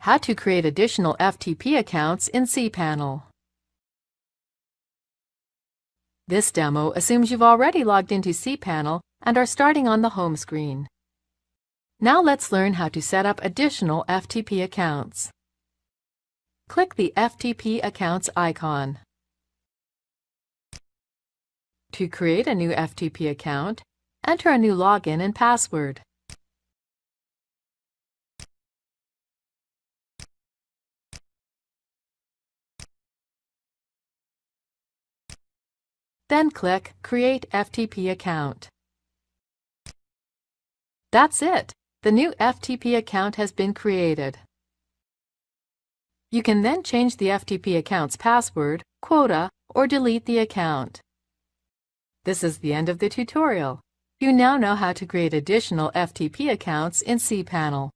How to create additional FTP accounts in cPanel. This demo assumes you've already logged into cPanel and are starting on the home screen. Now let's learn how to set up additional FTP accounts. Click the FTP Accounts icon. To create a new FTP account, enter a new login and password. Then click Create FTP Account. That's it! The new FTP account has been created. You can then change the FTP account's password, quota, or delete the account. This is the end of the tutorial. You now know how to create additional FTP accounts in cPanel.